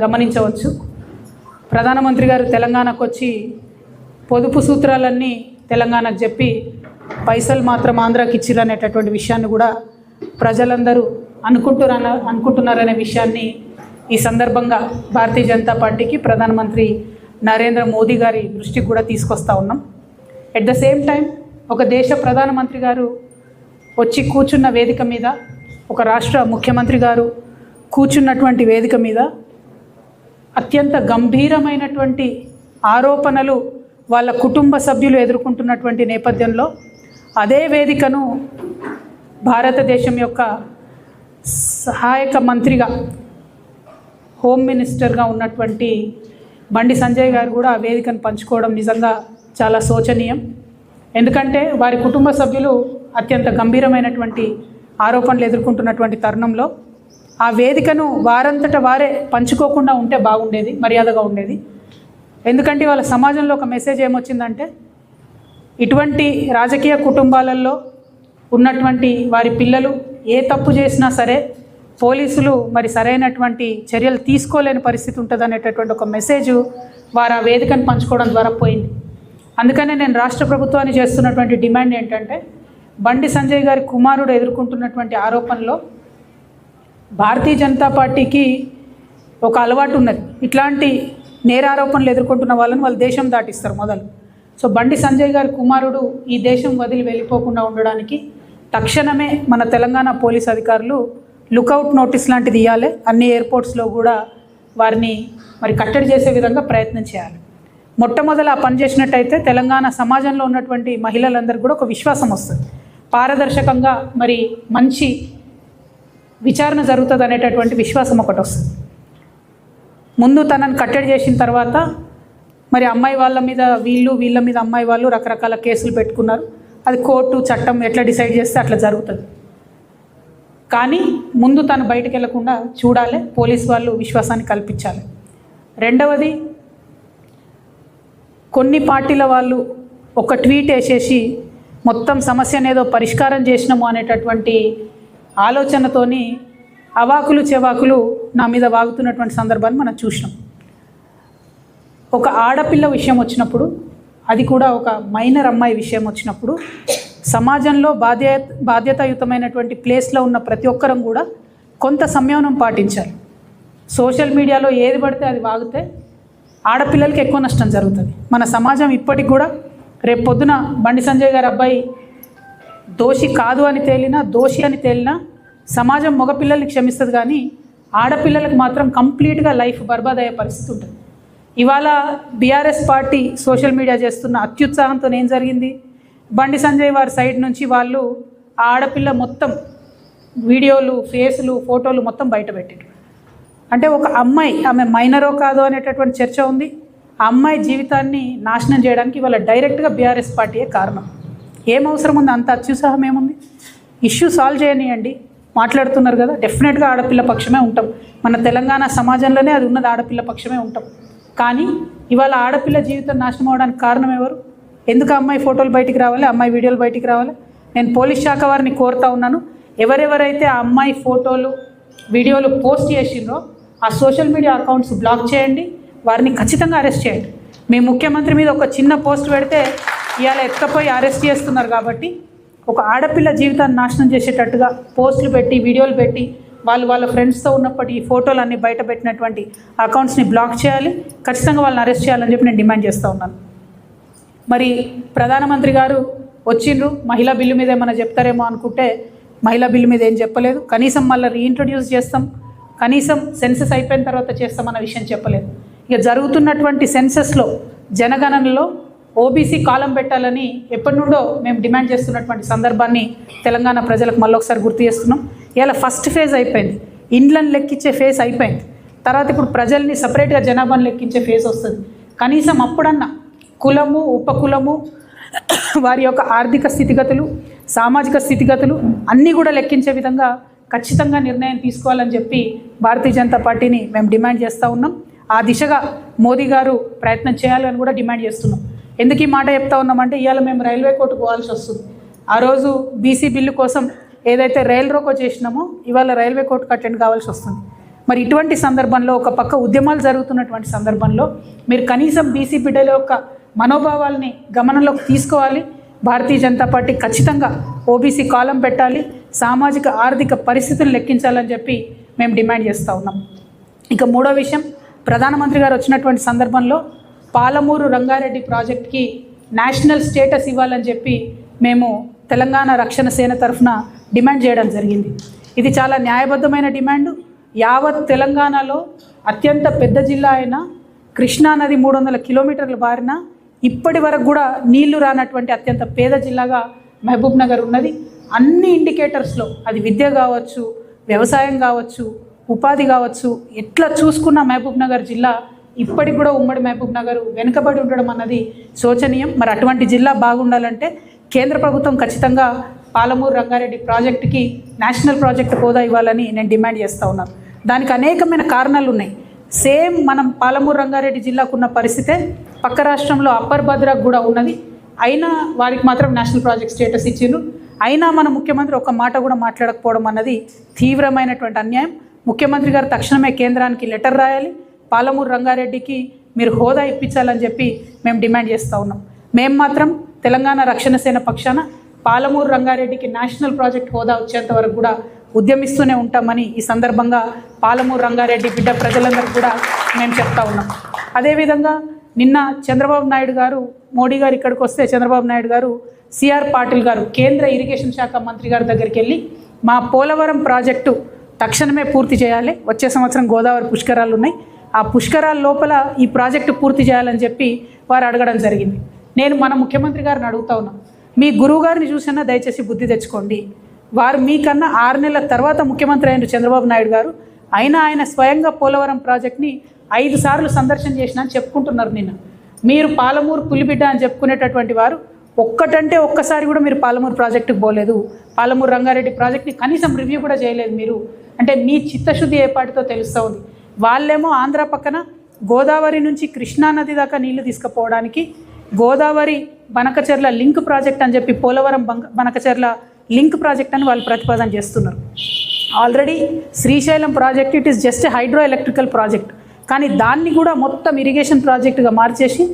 గమనించవచ్చు. ప్రధానమంత్రి గారు తెలంగాణకు వచ్చి పొదుపు సూత్రాలన్నీ తెలంగాణకు చెప్పి పైసలు మాత్రం ఆంధ్రాకి ఇచ్చిరనేటటువంటి విషయాన్ని కూడా ప్రజలందరూ అనుకుంటున్నారనే విషయాన్ని ఈ సందర్భంగా భారతీయ జనతా పార్టీకి ప్రధానమంత్రి నరేంద్ర మోదీ గారి దృష్టికి కూడా తీసుకొస్తా ఉన్నాం. ఎట్ ద సేమ్ టైం ఒక దేశ ప్రధానమంత్రి గారు వచ్చి కూర్చున్న వేదిక మీద, ఒక రాష్ట్ర ముఖ్యమంత్రి గారు కూర్చున్నటువంటి వేదిక మీద అత్యంత గంభీరమైనటువంటి ఆరోపణలు వాళ్ళ కుటుంబ సభ్యులు ఎదుర్కొంటున్నటువంటి నేపథ్యంలో అదే వేదికను భారతదేశం యొక్క సహాయక మంత్రిగా, హోమ్ మినిస్టర్గా ఉన్నటువంటి బండి సంజయ్ గారు కూడా ఆ వేదికను పంచుకోవడం నిజంగా చాలా శోచనీయం. ఎందుకంటే వారి కుటుంబ సభ్యులు అత్యంత గంభీరమైనటువంటి ఆరోపణలు ఎదుర్కొంటున్నటువంటి తరుణంలో ఆ వేదికను వారంతట వారే పంచుకోకుండా ఉంటే బాగుండేది, మర్యాదగా ఉండేది. ఎందుకంటే వాళ్ళ సమాజంలో ఒక మెసేజ్ ఏమొచ్చిందంటే, ఇటువంటి రాజకీయ కుటుంబాలలో ఉన్నటువంటి వారి పిల్లలు ఏ తప్పు చేసినా సరే పోలీసులు మరి సరైనటువంటి చర్యలు తీసుకోలేని పరిస్థితి ఉంటుంది అనేటటువంటి ఒక మెసేజ్ వారు ఆ వేదికను పంచుకోవడం ద్వారా పోయింది. అందుకనే నేను రాష్ట్ర ప్రభుత్వాన్ని చేస్తున్నటువంటి డిమాండ్ ఏంటంటే, బండి సంజయ్ గారి కుమారుడు ఎదుర్కొంటున్నటువంటి ఆరోపణలో భారతీయ జనతా పార్టీకి ఒక అలవాటు ఉన్నది. ఇట్లాంటి నేరారోపణలు ఎదుర్కొంటున్న వాళ్ళని వాళ్ళు దేశం దాటిస్తారు మొదలు. సో బండి సంజయ్ గారి కుమారుడు ఈ దేశం వదిలి వెళ్ళిపోకుండా ఉండడానికి తక్షణమే మన తెలంగాణ పోలీస్ అధికారులు లుకౌట్ నోటీస్ లాంటిది ఇవ్వాలి. అన్ని ఎయిర్పోర్ట్స్లో కూడా వారిని మరి కట్టడి చేసే విధంగా ప్రయత్నం చేయాలి. మొట్టమొదలు ఆ పని చేసినట్టయితే తెలంగాణ సమాజంలో ఉన్నటువంటి మహిళలందరికీ కూడా ఒక విశ్వాసం వస్తుంది. పారదర్శకంగా మరి మంచి విచారణ జరుగుతుంది అనేటటువంటి విశ్వాసం ఒకటి వస్తుంది. ముందు తనని కట్టడి చేసిన తర్వాత మరి అమ్మాయి వాళ్ళ మీద వీళ్ళ మీద అమ్మాయి వాళ్ళు రకరకాల కేసులు పెట్టుకున్నారు. అది కోర్టు చట్టం ఎట్లా డిసైడ్ చేస్తే అట్లా జరుగుతుంది. కానీ ముందు తను బయటకు వెళ్లకుండా చూడాలి, పోలీసు వాళ్ళు విశ్వాసాన్ని కల్పించాలి. రెండవది, కొన్ని పార్టీల వాళ్ళు ఒక ట్వీట్ వేసేసి మొత్తం సమస్యను ఏదో పరిష్కారం చేసినాము అనేటటువంటి ఆలోచనతోని అవాకులు చెవాకులు నా మీద వాగుతున్నటువంటి సందర్భాన్ని మనం చూసినాం. ఒక ఆడపిల్ల విషయం వచ్చినప్పుడు, అది కూడా ఒక మైనర్ అమ్మాయి విషయం వచ్చినప్పుడు సమాజంలో బాధ్యతాయుతమైనటువంటి ప్లేస్లో ఉన్న ప్రతి ఒక్కరం కూడా కొంత సంయమనం పాటించాలి. సోషల్ మీడియాలో ఏది పడితే అది వాగితే ఆడపిల్లలకి ఎక్కువ నష్టం జరుగుతుంది. మన సమాజం ఇప్పటికి కూడా రేపు పొద్దున బండి సంజయ్ గారి అబ్బాయి దోషి కాదు అని తేలినా, దోషి అని తేలినా సమాజం మగపిల్లల్ని క్షమిస్తుంది, కానీ ఆడపిల్లలకు మాత్రం కంప్లీట్గా లైఫ్ బర్బాద్ అయ్యే పరిస్థితి ఉంటుంది. ఇవాళ బీఆర్ఎస్ పార్టీ సోషల్ మీడియా చేస్తున్న అత్యుత్సాహంతో ఏం జరిగింది, బండి సంజయ్ వారి సైడ్ నుంచి వాళ్ళు ఆ ఆడపిల్ల మొత్తం వీడియోలు, ఫేసులు, ఫోటోలు మొత్తం బయట పెట్టారు. అంటే ఒక అమ్మాయి, ఆమె మైనరో కాదో అనేటటువంటి చర్చ ఉంది. ఆ అమ్మాయి జీవితాన్ని నాశనం చేయడానికి వాళ్ళ డైరెక్ట్గా బీఆర్ఎస్ పార్టీయే కారణం. ఏం అవసరం ఉంది, అంత అత్యుత్సాహం ఏముంది? ఇష్యూ సాల్వ్ చేయనియండి. మాట్లాడుతున్నారు కదా, డెఫినెట్గా ఆడపిల్ల పక్షమే ఉంటాం. మన తెలంగాణ సమాజంలోనే అది ఉన్నది, ఆడపిల్ల పక్షమే ఉంటాం. కానీ ఇవాళ ఆడపిల్ల జీవితం నాశనం అవడానికి కారణం ఎవరు? ఎందుకు అమ్మాయి ఫోటోలు బయటికి రావాలి, అమ్మాయి వీడియోలు బయటికి రావాలి? నేను పోలీస్ శాఖ వారిని కోరుతా ఉన్నాను, ఎవరెవరైతే ఆ అమ్మాయి ఫోటోలు, వీడియోలు పోస్ట్ చేసిండ్రో ఆ సోషల్ మీడియా అకౌంట్స్ బ్లాక్ చేయండి, వారిని ఖచ్చితంగా అరెస్ట్ చేయండి. మీ ముఖ్యమంత్రి మీద ఒక చిన్న పోస్ట్ పెడితే ఇవాళ ఎత్తపోయి అరెస్ట్ చేస్తున్నారు. కాబట్టి ఒక ఆడపిల్ల జీవితాన్ని నాశనం చేసేటట్టుగా పోస్టులు పెట్టి, వీడియోలు పెట్టి, వాళ్ళ ఫ్రెండ్స్తో ఉన్నప్పటి ఈ ఫోటోలు అన్నీ బయట పెట్టినటువంటి అకౌంట్స్ని బ్లాక్ చేయాలి, ఖచ్చితంగా వాళ్ళని అరెస్ట్ చేయాలని చెప్పి నేను డిమాండ్ చేస్తూ ఉన్నాను. మరి ప్రధానమంత్రి గారు వచ్చిండ్రు, మహిళా బిల్లు మీద ఏమైనా చెప్తారేమో అనుకుంటే మహిళా బిల్లు మీద ఏం చెప్పలేదు. కనీసం మళ్ళీ రీఇంట్రొడ్యూస్ చేస్తాం, కనీసం సెన్సెస్ అయిపోయిన తర్వాత చేస్తామన్న విషయం చెప్పలేదు. ఇక జరుగుతున్నటువంటి సెన్సెస్లో, జనగణనలో ఓబీసీ కాలం పెట్టాలని ఎప్పటి నుండో మేము డిమాండ్ చేస్తున్నటువంటి సందర్భాన్ని తెలంగాణ ప్రజలకు మళ్ళొకసారి గుర్తు చేస్తున్నాం. ఇలా ఫస్ట్ ఫేజ్ అయిపోయింది, ఇండ్లను లెక్కించే ఫేజ్ అయిపోయింది. తర్వాత ఇప్పుడు ప్రజల్ని సపరేట్గా జనాభాను లెక్కించే ఫేజ్ వస్తుంది. కనీసం అప్పుడన్నా కులము, ఉపకులము, వారి యొక్క ఆర్థిక స్థితిగతులు, సామాజిక స్థితిగతులు అన్నీ కూడా లెక్కించే విధంగా ఖచ్చితంగా నిర్ణయం తీసుకోవాలని చెప్పి భారతీయ జనతా పార్టీని మేము డిమాండ్ చేస్తూ ఉన్నాం. ఆ దిశగా మోదీ గారు ప్రయత్నం చేయాలని కూడా డిమాండ్ చేస్తున్నాం. ఎందుకు ఈ మాట చెప్తా ఉన్నామంటే, ఇవాళ మేము రైల్వే కోర్టు పోవాల్సి వస్తుంది. ఆ రోజు బీసీ బిల్లు కోసం ఏదైతే రైల్ రోకో చేసినామో ఇవాళ రైల్వే కోర్టుకు అటెండ్ కావాల్సి వస్తుంది. మరి ఇటువంటి సందర్భంలో ఒక పక్క ఉద్యమాలు జరుగుతున్నటువంటి సందర్భంలో మీరు కనీసం బీసీ బిడ్డల యొక్క మనోభావాల్ని గమనంలోకి తీసుకోవాలి. భారతీయ జనతా పార్టీ ఖచ్చితంగా ఓబీసీ కాలం పెట్టాలి, సామాజిక ఆర్థిక పరిస్థితులు లెక్కించాలని చెప్పి మేము డిమాండ్ చేస్తూ ఉన్నాం. ఇక మూడో విషయం, ప్రధానమంత్రి గారు వచ్చినటువంటి సందర్భంలో పాలమూరు రంగారెడ్డి ప్రాజెక్ట్కి నేషనల్ స్టేటస్ ఇవ్వాలని చెప్పి మేము తెలంగాణ రక్షణ సేన తరఫున డిమాండ్ చేయడం జరిగింది. ఇది చాలా న్యాయబద్ధమైన డిమాండు. యావత్ తెలంగాణలో అత్యంత పెద్ద జిల్లా అయిన కృష్ణానది 300 కిలోమీటర్ల బారిన ఇప్పటి వరకు కూడా నీళ్లు రానటువంటి అత్యంత పేద జిల్లాగా మహబూబ్ నగర్ ఉన్నది. అన్ని ఇండికేటర్స్లో అది విద్య కావచ్చు, వ్యవసాయం కావచ్చు, ఉపాధి కావచ్చు, ఎట్లా చూసుకున్న మహబూబ్ నగర్ జిల్లా ఇప్పటికి కూడా ఉమ్మడి మహబూబ్ నగర్ వెనుకబడి ఉండడం అన్నది శోచనీయం. మరి అటువంటి జిల్లా బాగుండాలంటే కేంద్ర ప్రభుత్వం ఖచ్చితంగా పాలమూరు రంగారెడ్డి ప్రాజెక్టుకి నేషనల్ ప్రాజెక్ట్ హోదా ఇవ్వాలని నేను డిమాండ్ చేస్తూ ఉన్నాను. దానికి అనేకమైన కారణాలు ఉన్నాయి. సేమ్ మనం పాలమూరు రంగారెడ్డి జిల్లాకు ఉన్న పరిస్థితే పక్క రాష్ట్రంలో అప్పర్ భద్రాకు కూడా ఉన్నది. అయినా వారికి మాత్రం నేషనల్ ప్రాజెక్ట్ స్టేటస్ ఇచ్చిండ్రు. అయినా మన ముఖ్యమంత్రి ఒక మాట కూడా మాట్లాడకపోవడం అన్నది తీవ్రమైనటువంటి అన్యాయం. ముఖ్యమంత్రి గారు తక్షణమే కేంద్రానికి లెటర్ రాయాలి, పాలమూరు రంగారెడ్డికి మీరు హోదా ఇప్పించాలని చెప్పి మేము డిమాండ్ చేస్తూ ఉన్నాం. మేము మాత్రం తెలంగాణ రక్షణ సేన పక్షాన పాలమూరు రంగారెడ్డికి నేషనల్ ప్రాజెక్ట్ హోదా వచ్చేంత వరకు కూడా ఉద్యమిస్తూనే ఉంటామని ఈ సందర్భంగా పాలమూరు రంగారెడ్డి బిడ్డ ప్రజలందరూ కూడా మేము చెప్తా ఉన్నాం. అదేవిధంగా నిన్న చంద్రబాబు నాయుడు గారు, మోడీ గారు ఇక్కడికి వస్తే చంద్రబాబు నాయుడు గారు సిఆర్ పాటిల్ గారు కేంద్ర ఇరిగేషన్ శాఖ మంత్రి గారి దగ్గరికి వెళ్ళి మా పోలవరం ప్రాజెక్టు తక్షణమే పూర్తి చేయాలి, వచ్చే సంవత్సరం గోదావరి పుష్కరాలు ఉన్నాయి, ఆ పుష్కరాల లోపల ఈ ప్రాజెక్టు పూర్తి చేయాలని చెప్పి వారు అడగడం జరిగింది. నేను మన ముఖ్యమంత్రి గారిని అడుగుతా ఉన్నాను, మీ గురువు గారిని చూసినా దయచేసి బుద్ధి తెచ్చుకోండి. వారు మీకన్నా 6 నెలల తర్వాత ముఖ్యమంత్రి అయిన చంద్రబాబు నాయుడు గారు, అయినా ఆయన స్వయంగా పోలవరం ప్రాజెక్ట్ని 5 సార్లు సందర్శన చేసినా అని చెప్పుకుంటున్నారు. నిన్న మీరు పాలమూరు పులిబిడ్డ అని చెప్పుకునేటటువంటి వారు ఒక్కసారి కూడా మీరు పాలమూరు ప్రాజెక్టుకు పోలేదు, పాలమూరు రంగారెడ్డి ప్రాజెక్ట్ని కనీసం రివ్యూ కూడా చేయలేదు మీరు. అంటే మీ చిత్తశుద్ధి ఏపాటితో తెలుస్తూ ఉంది. వాళ్ళేమో ఆంధ్ర పక్కన గోదావరి నుంచి కృష్ణానది దాకా నీళ్లు తీసుకుపోవడానికి గోదావరి బనకచెర్ల లింక్ ప్రాజెక్ట్ అని చెప్పి పోలవరం బనకచెర్ల లింక్ ప్రాజెక్ట్ అని వాళ్ళు ప్రతిపాదన చేస్తున్నారు. Already Srisailam project it is just hydro electrical project, కానీ దాన్ని కూడా మొత్తం ఇరిగేషన్ ప్రాజెక్టుగా మార్చేసి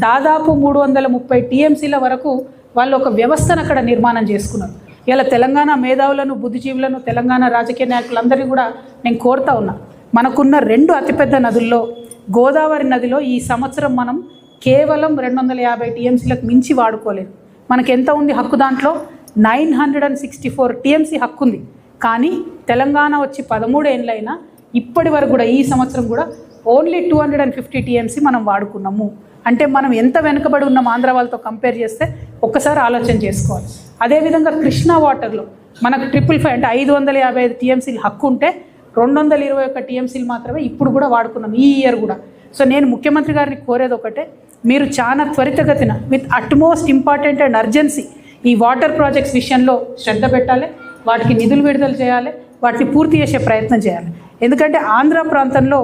దాదాపు 330 టీఎంసీల వరకు వాళ్ళు ఒక వ్యవస్థను అక్కడ నిర్మాణం చేసుకున్నారు. ఇలా తెలంగాణ మేధావులను, బుద్ధిజీవులను, తెలంగాణ రాజకీయ నాయకులందరినీ కూడా నేను కోరుతా ఉన్నా, మనకున్న 2 అతిపెద్ద నదుల్లో గోదావరి నదిలో ఈ సంవత్సరం మనం కేవలం 250 టీఎంసీలకు మించి వాడుకోలేదు. మనకు ఎంత ఉంది హక్కు? దాంట్లో 964 టీఎంసీ హక్కు ఉంది. కానీ తెలంగాణ వచ్చి 13 ఏళ్ళైనా ఇప్పటి వరకు కూడా ఈ సంవత్సరం కూడా ఓన్లీ 250 టీఎంసీ మనం వాడుకున్నాము. అంటే మనం ఎంత వెనుకబడి ఉన్నాం ఆంధ్ర వాళ్ళతో కంపేర్ చేస్తే ఒక్కసారి ఆలోచన చేసుకోవాలి. అదేవిధంగా కృష్ణా వాటర్లో మనకు 555 అంటే 555 టీఎంసీలు హక్కు ఉంటే 221 టీఎంసీలు మాత్రమే ఇప్పుడు కూడా వాడుకున్నాం, ఈ ఇయర్ కూడా. సో నేను ముఖ్యమంత్రి గారిని కోరేది ఒకటే, మీరు చాలా త్వరితగతిన with utmost important and urgency ఈ వాటర్ ప్రాజెక్ట్స్ విషయంలో శ్రద్ధ పెట్టాలి, వాటికి నిధులు విడుదల చేయాలి, వాటిని పూర్తి చేసే ప్రయత్నం చేయాలి. ఎందుకంటే ఆంధ్ర ప్రాంతంలో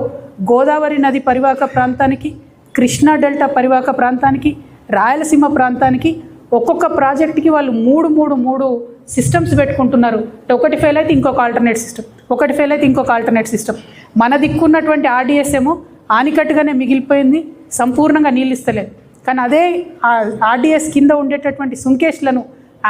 గోదావరి నది పరివాహక ప్రాంతానికి, కృష్ణా డెల్టా పరివాహక ప్రాంతానికి, రాయలసీమ ప్రాంతానికి ఒక్కొక్క ప్రాజెక్టుకి వాళ్ళు మూడు సిస్టమ్స్ పెట్టుకుంటున్నారు. ఒకటి ఫెయిల్ అయితే ఇంకొక ఆల్టర్నేట్ సిస్టమ్, ఒకటి ఫెయిల్ అయితే ఇంకొక ఆల్టర్నేట్ సిస్టమ్. మన దిక్కున్నటువంటి ఆర్డీఎస్ ఏమో ఆనికట్టుగానే మిగిలిపోయింది, సంపూర్ణంగా నీళ్ళు ఇస్తలేదు. కానీ అదే ఆర్డీఎస్ కింద ఉండేటటువంటి సుంకేష్లను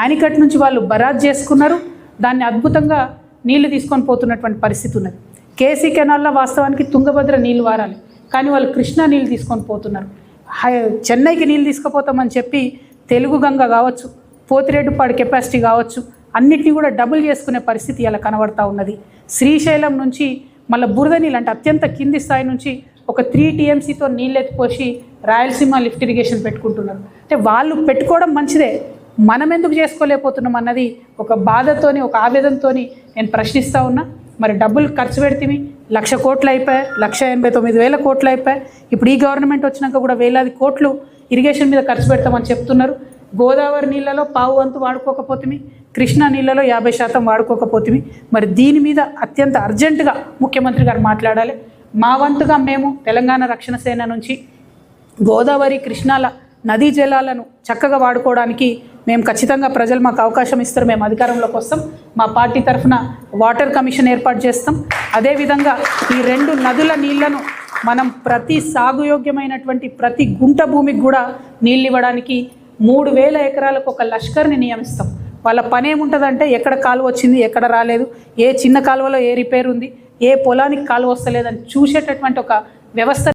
ఆనికట్ నుంచి వాళ్ళు బరాజ్ చేసుకున్నారు, దాన్ని అద్భుతంగా నీళ్లు తీసుకొని పోతున్నటువంటి పరిస్థితి ఉన్నది. కేసీ కెనాల్లో వాస్తవానికి తుంగభద్ర నీళ్లు వారాలి, కానీ వాళ్ళు కృష్ణా నీళ్ళు తీసుకొని పోతున్నారు. చెన్నైకి నీళ్ళు తీసుకుపోతామని చెప్పి తెలుగు గంగ కావచ్చు, పోతిరెడ్డిపాడు కెపాసిటీ కావచ్చు, అన్నిటినీ కూడా డబుల్ చేసుకునే పరిస్థితి ఇలా కనబడతా ఉన్నది. శ్రీశైలం నుంచి మళ్ళీ బురద నీళ్ళు అంటే అత్యంత కింది స్థాయి నుంచి ఒక 3 టీఎంసీతో నీళ్ళు ఎత్తిపోసి రాయలసీమ లిఫ్ట్ ఇరిగేషన్ పెట్టుకుంటున్నారు. అంటే వాళ్ళు పెట్టుకోవడం మంచిదే, మనం ఎందుకు చేసుకోలేకపోతున్నాం అన్నది ఒక బాధతోని, ఒక ఆవేదనతోని నేను ప్రశ్నిస్తూ ఉన్నా. మరి డబ్బులు ఖర్చు పెడితే 1,00,000 కోట్లు అయిపోయాయి, 1,89,000 కోట్లు అయిపోయాయి. ఇప్పుడు ఈ గవర్నమెంట్ వచ్చినాక కూడా వేలాది కోట్లు ఇరిగేషన్ మీద ఖర్చు పెడతామని చెప్తున్నారు. గోదావరి నీళ్ళలో 1/4 వంతు వాడుకోకపోతే, కృష్ణా నీళ్ళలో 50% వాడుకోకపోతే, మరి దీని మీద అత్యంత అర్జెంటుగా ముఖ్యమంత్రి గారు మాట్లాడాలి. మా వంతుగా మేము తెలంగాణ రక్షణ సేన నుంచి గోదావరి, కృష్ణాల నదీ జలాలను చక్కగా వాడుకోవడానికి మేము ఖచ్చితంగా ప్రజలు మాకు అవకాశం ఇస్తారు, మేము అధికారంలోకి వస్తాం, మా పార్టీ తరఫున వాటర్ కమిషన్ ఏర్పాటు చేస్తాం. అదేవిధంగా ఈ 2 నదుల నీళ్లను మనం ప్రతి సాగుయోగ్యమైనటువంటి ప్రతి గుంట భూమికి కూడా నీళ్ళు ఇవ్వడానికి 3000 ఎకరాలకు ఒక లష్కర్ని నియమిస్తాం. వాళ్ళ పని ఏముంటుందంటే ఎక్కడ కాలువ వచ్చింది, ఎక్కడ రాలేదు, ఏ చిన్న కాలువలో ఏ రిపేర్ ఉంది, ఏ పొలానికి కాలువ వస్తలేదని చూసేటటువంటి ఒక వ్యవస్థ